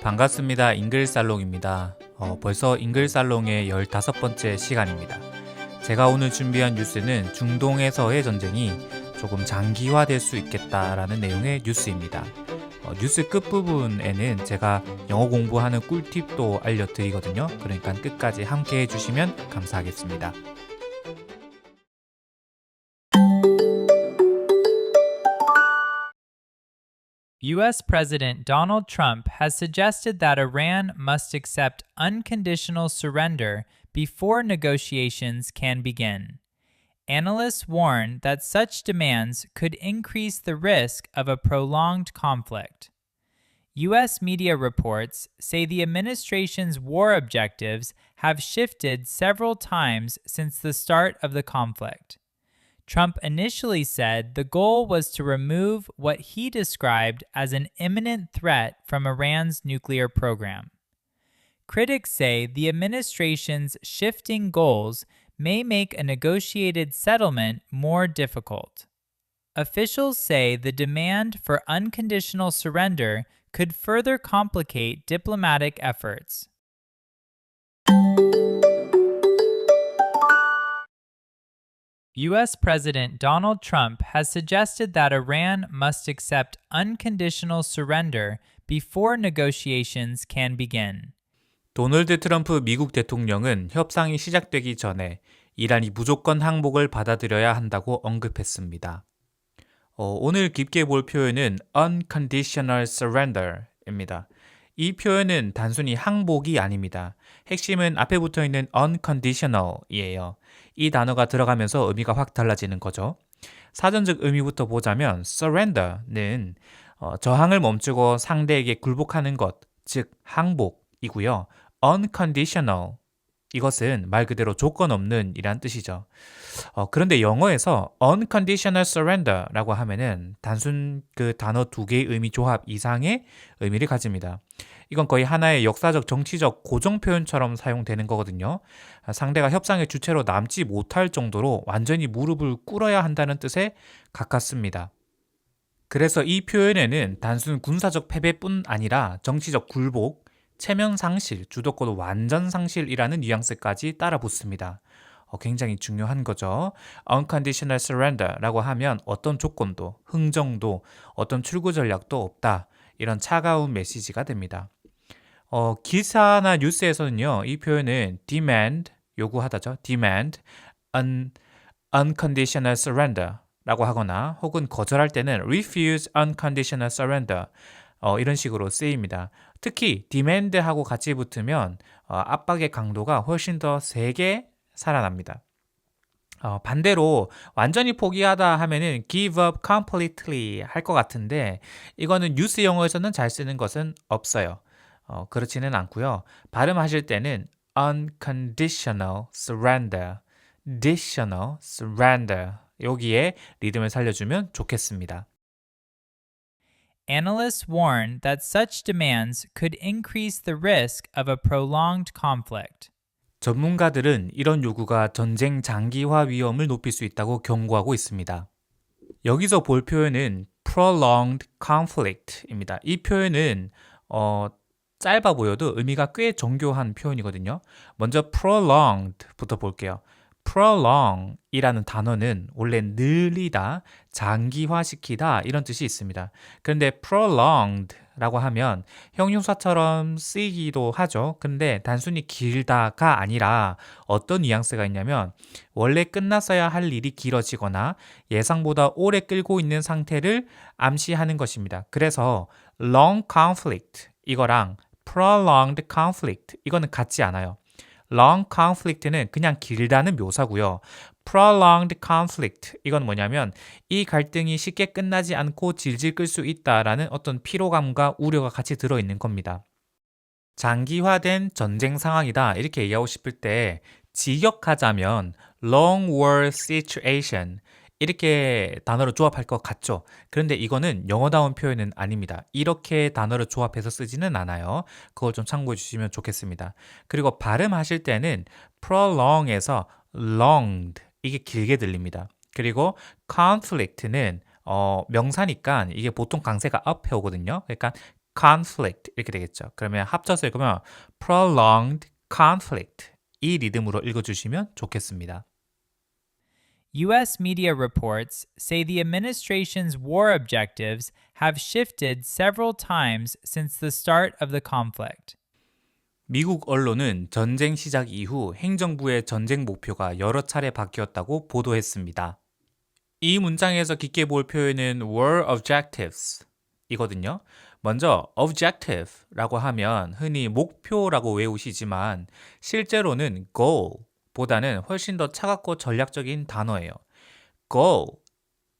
반갑습니다. 잉글살롱입니다. 벌써 잉글살롱의 15번째 시간입니다. 제가 오늘 준비한 뉴스는 중동에서의 전쟁이 조금 장기화될 수 있겠다라는 내용의 뉴스입니다. 뉴스 끝부분에는 제가 영어 공부하는 꿀팁도 알려드리거든요. 그러니까 끝까지 함께 해주시면 감사하겠습니다. U.S. President Donald Trump has suggested that Iran must accept unconditional surrender before negotiations can begin. Analysts warn that such demands could increase the risk of a prolonged conflict. U.S. media reports say the administration's war objectives have shifted several times since the start of the conflict. Trump initially said the goal was to remove what he described as an imminent threat from Iran's nuclear program. Critics say the administration's shifting goals may make a negotiated settlement more difficult. Officials say the demand for unconditional surrender could further complicate diplomatic efforts. U.S. President Donald Trump has suggested that Iran must accept unconditional surrender before negotiations can begin. 도널드 트럼프 미국 대통령은 협상이 시작되기 전에 이란이 무조건 항복을 받아들여야 한다고 언급했습니다. 오늘 깊게 볼 표현은 unconditional surrender입니다. 이 표현은 단순히 항복이 아닙니다. 핵심은 앞에 붙어있는 unconditional이에요. 이 단어가 들어가면서 의미가 확 달라지는 거죠. 사전적 의미부터 보자면 surrender는 저항을 멈추고 상대에게 굴복하는 것, 즉 항복이고요. unconditional 이것은 말 그대로 조건 없는 이란 뜻이죠. 그런데 영어에서 unconditional surrender라고 하면은 단순 그 단어 두 개의 의미 조합 이상의 의미를 가집니다. 이건 거의 하나의 역사적 정치적 고정 표현처럼 사용되는 거거든요. 상대가 협상의 주체로 남지 못할 정도로 완전히 무릎을 꿇어야 한다는 뜻에 가깝습니다. 그래서 이 표현에는 단순 군사적 패배뿐 아니라 정치적 굴복, 체면 상실, 주도권 완전 상실이라는 뉘앙스까지 따라 붙습니다. 굉장히 중요한 거죠. unconditional surrender라고 하면 어떤 조건도, 흥정도, 어떤 출구 전략도 없다. 이런 차가운 메시지가 됩니다. 기사나 뉴스에서는요, 이 표현은 demand, 요구하다죠. demand, unconditional surrender 라고 하거나 혹은 거절할 때는 refuse unconditional surrender 이런 식으로 쓰입니다. 특히 demand하고 같이 붙으면 압박의 강도가 훨씬 더 세게 살아납니다. 반대로 완전히 포기하다 하면은 give up completely 할 것 같은데 이거는 뉴스 영어에서는 잘 쓰는 것은 없어요. 그렇지는 않고요. 발음하실 때는 unconditional surrender, conditional surrender 여기에 리듬을 살려주면 좋겠습니다. Analysts warn that such demands could increase the risk of a prolonged conflict. 전문가들은 이런 요구가 전쟁 장기화 위험을 높일 수 있다고 경고하고 있습니다. 여기서 볼 표현은 prolonged conflict입니다. 이 표현은 짧아 보여도 의미가 꽤 정교한 표현이거든요. 먼저 prolonged부터 볼게요. prolong이라는 단어는 원래 늘리다, 장기화시키다 이런 뜻이 있습니다. 그런데 prolonged라고 하면 형용사처럼 쓰이기도 하죠. 근데 단순히 길다가 아니라 어떤 뉘앙스가 있냐면 원래 끝났어야 할 일이 길어지거나 예상보다 오래 끌고 있는 상태를 암시하는 것입니다. 그래서 long conflict 이거랑 prolonged conflict 이거는 같지 않아요. long conflict는 그냥 길다는 묘사고요. prolonged conflict 이건 뭐냐면 이 갈등이 쉽게 끝나지 않고 질질 끌 수 있다라는 어떤 피로감과 우려가 같이 들어있는 겁니다. 장기화된 전쟁 상황이다 이렇게 얘기하고 싶을 때 직역하자면 long war situation 이렇게 단어를 조합할 것 같죠. 그런데 이거는 영어다운 표현은 아닙니다. 이렇게 단어를 조합해서 쓰지는 않아요. 그걸 좀 참고해 주시면 좋겠습니다. 그리고 발음하실 때는 prolong에서 longed 이게 길게 들립니다. 그리고 conflict는 명사니까 이게 보통 강세가 up해 오거든요. 그러니까 conflict 이렇게 되겠죠. 그러면 합쳐서 읽으면 prolonged conflict 이 리듬으로 읽어주시면 좋겠습니다. U.S. media reports say the administration's war objectives have shifted several times since the start of the conflict. 미국 언론은 전쟁 시작 이후 행정부의 전쟁 목표가 여러 차례 바뀌었다고 보도했습니다. 이 문장에서 깊게 볼 표현은 war objectives 이거든요. 먼저 objective라고 하면 흔히 목표라고 외우시지만 실제로는 goal 보다는 훨씬 더 차갑고 전략적인 단어예요. goal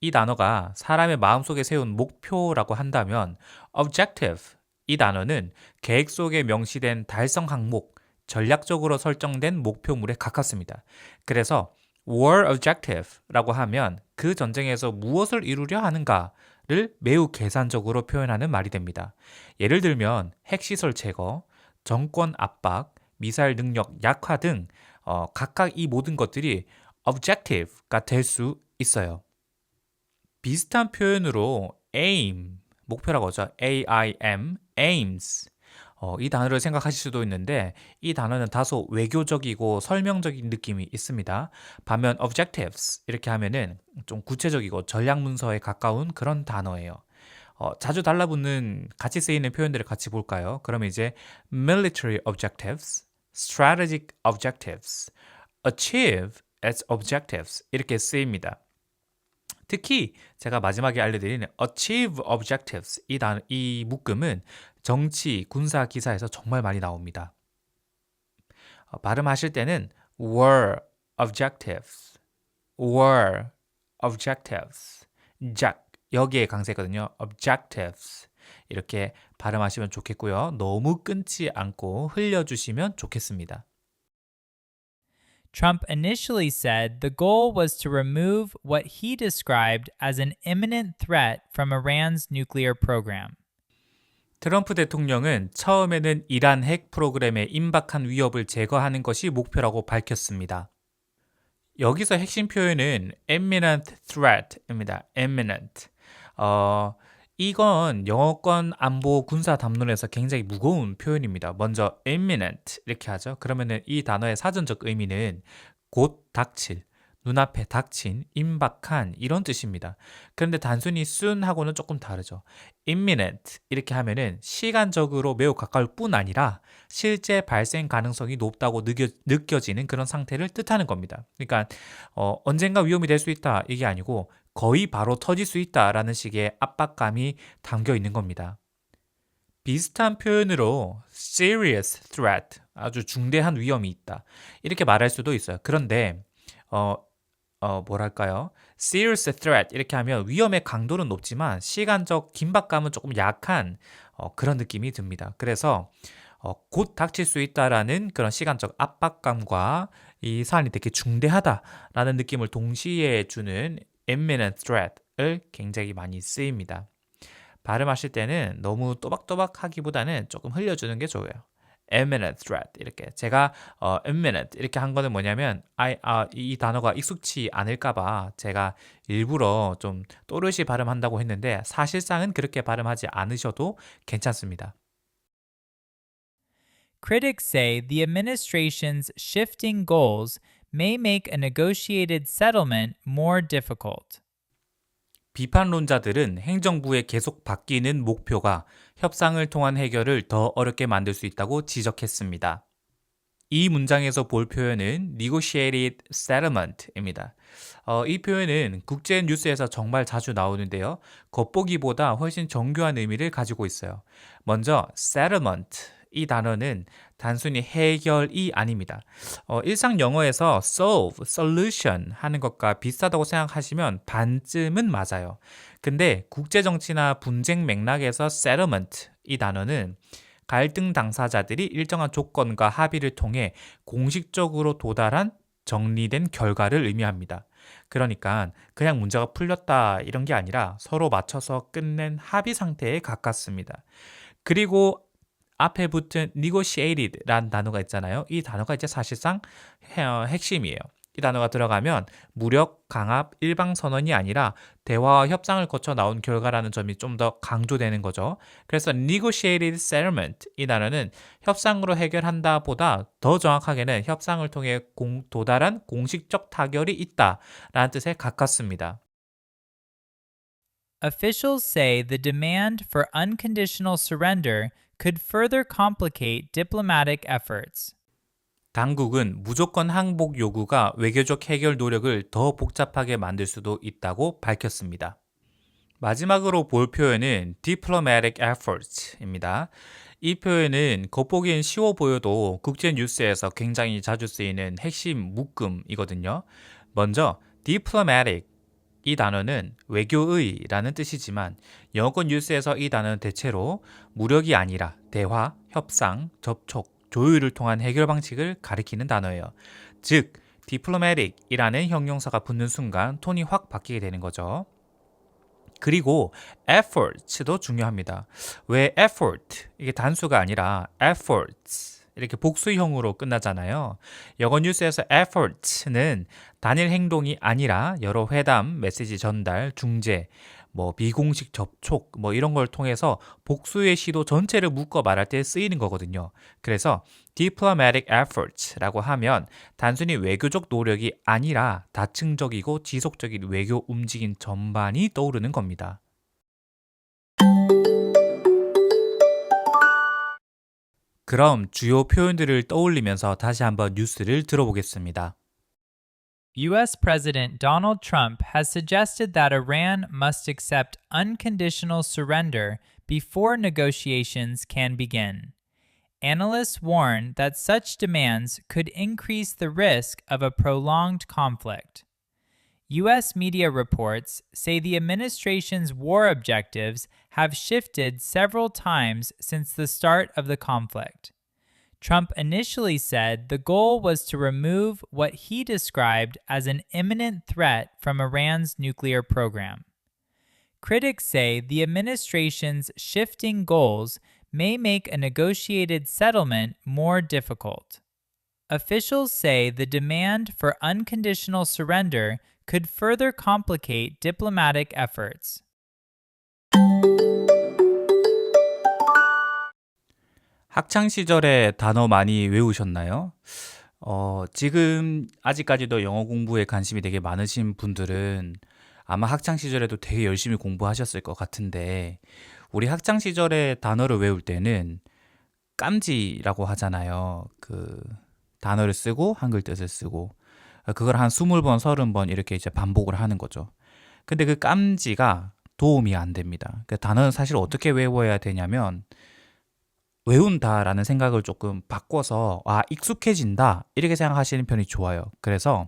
이 단어가 사람의 마음속에 세운 목표라고 한다면 objective 이 단어는 계획 속에 명시된 달성 항목, 전략적으로 설정된 목표물에 가깝습니다. 그래서 war objective라고 하면 그 전쟁에서 무엇을 이루려 하는가를 매우 계산적으로 표현하는 말이 됩니다. 예를 들면 핵시설 제거, 정권 압박, 미사일 능력 약화 등 각각 이 모든 것들이 objective가 될 수 있어요. 비슷한 표현으로 aim, 목표라고 하죠. AIM, aims. 이 단어를 생각하실 수도 있는데 이 단어는 다소 외교적이고 설명적인 느낌이 있습니다. 반면 objectives 이렇게 하면은 좀 구체적이고 전략 문서에 가까운 그런 단어예요. 자주 달라붙는 같이 쓰이는 표현들을 같이 볼까요? 그러면 이제 military objectives, strategic objectives, achieve as objectives 이렇게 쓰입니다. 특히 제가 마지막에 알려드리는 achieve objectives 이 묶음은 정치, 군사 기사에서 정말 많이 나옵니다. 발음하실 때는 were objectives, were objectives, 여기에 강세거든요. objectives 이렇게 발음하시면 좋겠고요. 너무 끊지 않고 흘려주시면 좋겠습니다. Trump initially said the goal was to remove what he described as an imminent threat from Iran's nuclear program. 트럼프 대통령은 처음에는 이란 핵 프로그램의 임박한 위협을 제거하는 것이 목표라고 밝혔습니다. 여기서 핵심 표현은 imminent threat입니다. imminent. 이건 영어권 안보 군사 담론에서 굉장히 무거운 표현입니다. 먼저 imminent 이렇게 하죠. 그러면은 이 단어의 사전적 의미는 곧 닥칠, 눈앞에 닥친, 임박한 이런 뜻입니다. 그런데 단순히 soon하고는 조금 다르죠. imminent 이렇게 하면은 시간적으로 매우 가까울 뿐 아니라 실제 발생 가능성이 높다고 느껴지는 그런 상태를 뜻하는 겁니다. 그러니까 언젠가 위험이 될 수 있다 이게 아니고 거의 바로 터질 수 있다라는 식의 압박감이 담겨 있는 겁니다. 비슷한 표현으로 serious threat, 아주 중대한 위험이 있다. 이렇게 말할 수도 있어요. 그런데 뭐랄까요? serious threat 이렇게 하면 위험의 강도는 높지만 시간적 긴박감은 조금 약한 그런 느낌이 듭니다. 그래서 곧 닥칠 수 있다라는 그런 시간적 압박감과 이 사안이 되게 중대하다라는 느낌을 동시에 주는 imminent threat을 굉장히 많이 쓰입니다. 발음하실 때는 너무 또박또박 하기보다는 조금 흘려주는 게 좋아요. imminent threat 이렇게 제가 imminent 이렇게 한 거는 뭐냐면 이 단어가 익숙치 않을까봐 제가 일부러 좀 또렷이 발음한다고 했는데 사실상은 그렇게 발음하지 않으셔도 괜찮습니다. Critics say the administration's shifting goals may make a negotiated settlement more difficult. 비판론자들은 행정부의 계속 바뀌는 목표가 협상을 통한 해결을 더 어렵게 만들 수 있다고 지적했습니다. 이 문장에서 볼 표현은 negotiated settlement입니다. 이 표현은 국제 뉴스에서 정말 자주 나오는데요. 겉보기보다 훨씬 정교한 의미를 가지고 있어요. 먼저 settlement 이 단어는 단순히 해결이 아닙니다. 일상 영어에서 solve, solution 하는 것과 비슷하다고 생각하시면 반쯤은 맞아요. 근데 국제정치나 분쟁 맥락에서 settlement 이 단어는 갈등 당사자들이 일정한 조건과 합의를 통해 공식적으로 도달한 정리된 결과를 의미합니다. 그러니까 그냥 문제가 풀렸다 이런 게 아니라 서로 맞춰서 끝낸 합의 상태에 가깝습니다. 그리고 앞에 붙은 negotiated라는 단어가 있잖아요. 이 단어가 이제 사실상 핵심이에요. 이 단어가 들어가면 무력, 강압, 일방선언이 아니라 대화와 협상을 거쳐 나온 결과라는 점이 좀 더 강조되는 거죠. 그래서 negotiated settlement 이 단어는 협상으로 해결한다 보다 더 정확하게는 협상을 통해 도달한 공식적 타결이 있다라는 뜻에 가깝습니다. Officials say the demand for unconditional surrender could further complicate diplomatic efforts. 당국은 무조건 항복 요구가 외교적 해결 노력을 더 복잡하게 만들 수도 있다고 밝혔습니다. 마지막으로 볼 표현은 diplomatic efforts입니다. 이 표현은 겉보기엔 쉬워 보여도 국제 뉴스에서 굉장히 자주 쓰이는 핵심 묶음이거든요. 먼저 diplomatic 이 단어는 외교의라는 뜻이지만 영어권 뉴스에서 이 단어는 대체로 무력이 아니라 대화, 협상, 접촉, 조율을 통한 해결 방식을 가리키는 단어예요. 즉, diplomatic이라는 형용사가 붙는 순간 톤이 확 바뀌게 되는 거죠. 그리고 efforts도 중요합니다. 왜 effort? 이게 단수가 아니라 efforts 이렇게 복수형으로 끝나잖아요. 영어 뉴스에서 efforts는 단일 행동이 아니라 여러 회담, 메시지 전달, 중재, 비공식 접촉 이런 걸 통해서 복수의 시도 전체를 묶어 말할 때 쓰이는 거거든요. 그래서 diplomatic efforts라고 하면 단순히 외교적 노력이 아니라 다층적이고 지속적인 외교 움직임 전반이 떠오르는 겁니다. 그럼 주요 표현들을 떠올리면서 다시 한번 뉴스를 들어보겠습니다. U.S. President Donald Trump has suggested that Iran must accept unconditional surrender before negotiations can begin. Analysts warn that such demands could increase the risk of a prolonged conflict. U.S. media reports say the administration's war objectives have shifted several times since the start of the conflict. Trump initially said the goal was to remove what he described as an imminent threat from Iran's nuclear program. Critics say the administration's shifting goals may make a negotiated settlement more difficult. Officials say the demand for unconditional surrender could further complicate diplomatic efforts. 학창 시절에 단어 많이 외우셨나요? 지금 아직까지도 영어 공부에 관심이 되게 많으신 분들은 아마 학창 시절에도 되게 열심히 공부하셨을 것 같은데 우리 학창 시절에 단어를 외울 때는 깜지라고 하잖아요. 그 단어를 쓰고 한글 뜻을 쓰고 그걸 한 20번, 30번 이렇게 이제 반복을 하는 거죠. 근데 그 깜지가 도움이 안 됩니다. 그 단어는 사실 어떻게 외워야 되냐면 외운다라는 생각을 조금 바꿔서 익숙해진다 이렇게 생각하시는 편이 좋아요. 그래서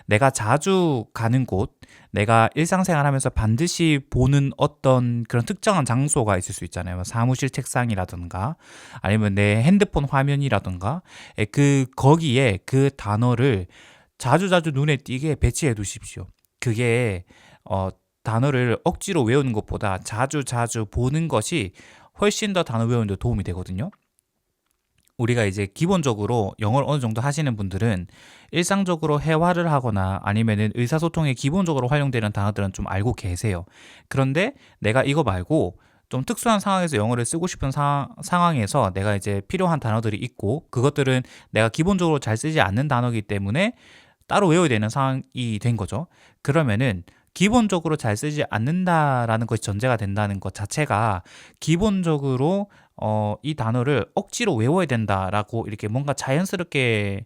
내가 자주 가는 곳, 내가 일상생활하면서 반드시 보는 어떤 그런 특정한 장소가 있을 수 있잖아요. 사무실 책상이라든가 아니면 내 핸드폰 화면이라든가 거기에 그 단어를 자주자주 눈에 띄게 배치해 두십시오. 그게 단어를 억지로 외우는 것보다 자주자주 보는 것이 훨씬 더 단어 외우는 데 도움이 되거든요. 우리가 이제 기본적으로 영어를 어느 정도 하시는 분들은 일상적으로 회화를 하거나 아니면은 의사소통에 기본적으로 활용되는 단어들은 좀 알고 계세요. 그런데 내가 이거 말고 좀 특수한 상황에서 영어를 쓰고 싶은 상황에서 내가 이제 필요한 단어들이 있고 그것들은 내가 기본적으로 잘 쓰지 않는 단어이기 때문에 따로 외워야 되는 상황이 된 거죠. 그러면은 기본적으로 잘 쓰지 않는다라는 것이 전제가 된다는 것 자체가 기본적으로 이 단어를 억지로 외워야 된다라고 이렇게 뭔가 자연스럽게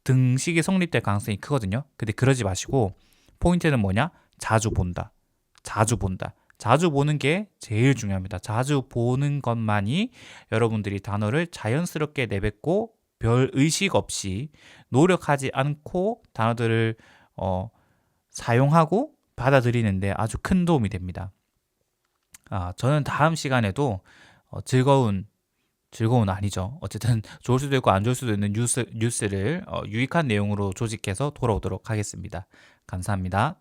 등식이 성립될 가능성이 크거든요. 근데 그러지 마시고 포인트는 뭐냐? 자주 본다. 자주 본다. 자주 보는 게 제일 중요합니다. 자주 보는 것만이 여러분들이 단어를 자연스럽게 내뱉고 별 의식 없이 노력하지 않고 단어들을 사용하고 받아들이는데 아주 큰 도움이 됩니다. 저는 다음 시간에도 즐거운 아니죠. 어쨌든 좋을 수도 있고 안 좋을 수도 있는 뉴스를 유익한 내용으로 조직해서 돌아오도록 하겠습니다. 감사합니다.